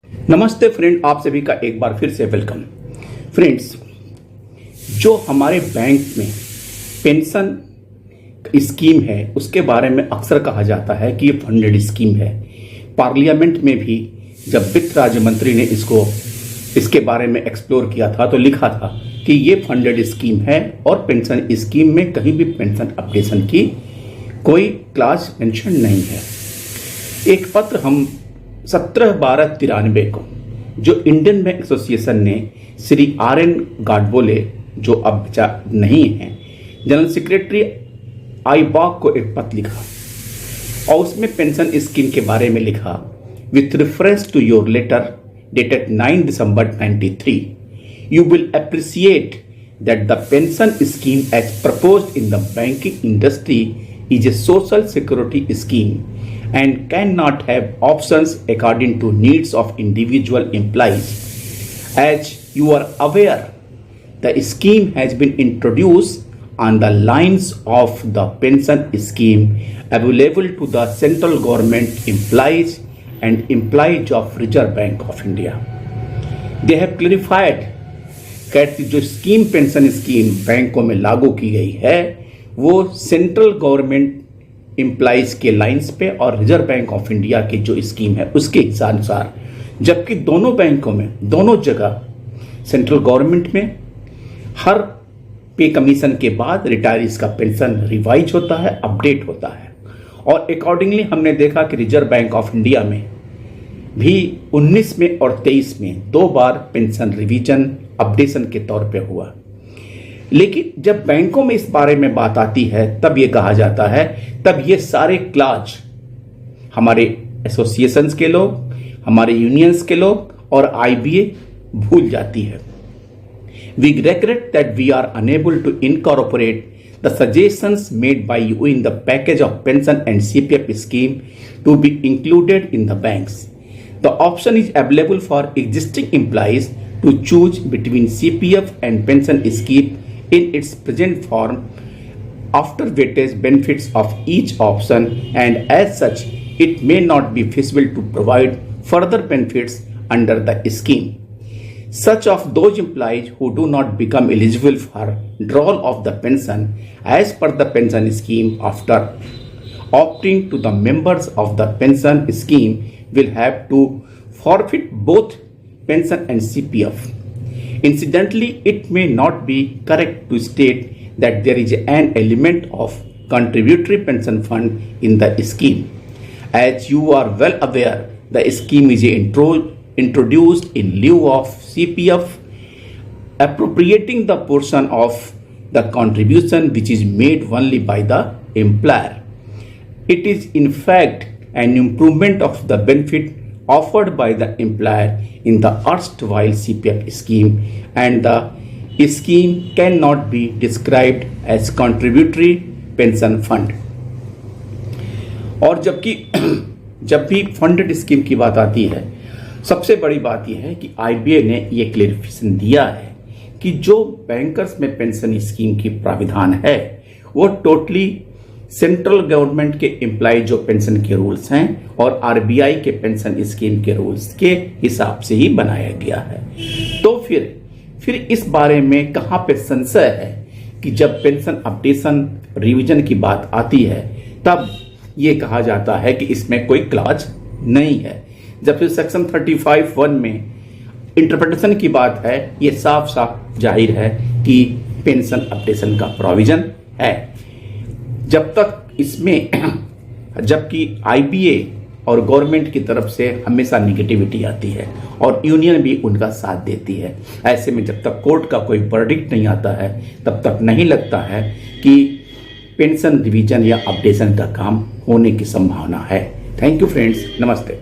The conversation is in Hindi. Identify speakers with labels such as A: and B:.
A: नमस्ते फ्रेंड, आप सभी का एक बार फिर से वेलकम। फ्रेंड्स, जो हमारे बैंक में पेंशन स्कीम है उसके बारे में अक्सर कहा जाता है कि ये फंडेड स्कीम है। पार्लियामेंट में भी जब वित्त राज्य मंत्री ने इसके बारे में एक्सप्लोर किया था तो लिखा था कि ये फंडेड स्कीम है और पेंशन स्कीम में कहीं भी पेंशन अपडेशन की कोई क्लास मेंशन नहीं है। एक पत्र हम 17/12/93 को जो इंडियन बैंक एसोसिएशन ने श्री RN गाडबोले, जो अब नहीं है, जनरल सेक्रेटरी आईबॉक को एक पत्र लिखा और उसमें पेंशन स्कीम के बारे में लिखा। With reference to your letter dated 9 December 93, you will appreciate that the pension scheme as proposed in the banking industry is a social security scheme and cannot have options according to needs of individual employees. As you are aware, the scheme has been introduced on the lines of the pension scheme available to the central government employees and employees of Reserve Bank of India. They have clarified that जो स्कीम पेंशन स्कीम बैंकों में लागू की गई है वो सेंट्रल गवर्नमेंट एम्प्लॉइज के लाइंस पे और रिजर्व बैंक ऑफ इंडिया की जो स्कीम है उसके अनुसार, जबकि दोनों बैंकों में दोनों जगह सेंट्रल गवर्नमेंट में हर पे कमीशन के बाद रिटायरीज का पेंशन रिवाइज होता है, अपडेट होता है। और अकॉर्डिंगली हमने देखा कि रिजर्व बैंक ऑफ इंडिया में भी 19 में और 23 में 2 बार पेंशन रिवीजन अपडेशन के तौर पे हुआ। लेकिन जब बैंकों में इस बारे में बात आती है तब ये कहा जाता है, तब ये सारे क्लाज हमारे एसोसिएशंस के लोग, हमारे यूनियंस के लोग और IBA भूल जाती है। We regret that we are unable to incorporate the suggestions made by you in the package of pension and CPF scheme to be included in the banks. The option is available for existing employees to choose between CPF and pension scheme in its present form after weightage benefits of each option, and as such it may not be feasible to provide further benefits under the scheme. Such of those employees who do not become eligible for withdrawal of the pension as per the pension scheme after opting to the members of the pension scheme will have to forfeit both pension and CPF. Incidentally, it may not be correct to state that there is an element of contributory pension fund in the scheme. As you are well aware, the scheme is introduced in lieu of CPF, appropriating the portion of the contribution which is made only by the employer. It is in fact an improvement of the benefit offered by the employer in the erstwhile CPF scheme, and the scheme cannot be described as contributory pension fund. और जब भी फंडेड स्कीम की बात आती है, सबसे बड़ी बात यह है कि IBA ने यह क्लेरिफिकेशन दिया है कि जो बैंकर्स में पेंशन स्कीम की प्राविधान है वो टोटली सेंट्रल गवर्नमेंट के एम्प्लॉय जो पेंशन के रूल्स हैं और RBI के पेंशन स्कीम के रूल्स के हिसाब से ही बनाया गया है। तो फिर इस बारे में कहाँ पे संशय है कि जब पेंशन अपडेशन रिवीजन की बात आती है तब ये कहा जाता है कि इसमें कोई क्लॉज नहीं है, जबकि सेक्शन 35(1) में इंटरप्रिटेशन की बात है। ये साफ साफ जाहिर है कि पेंशन अपडेशन का प्रोविजन है। जब तक इसमें जबकि IBA और गवर्नमेंट की तरफ से हमेशा निगेटिविटी आती है और यूनियन भी उनका साथ देती है। ऐसे में जब तक कोर्ट का कोई वर्डिक्ट नहीं आता है तब तक नहीं लगता है कि पेंशन रिवीजन या अपडेशन का काम होने की संभावना है। थैंक यू फ्रेंड्स, नमस्ते।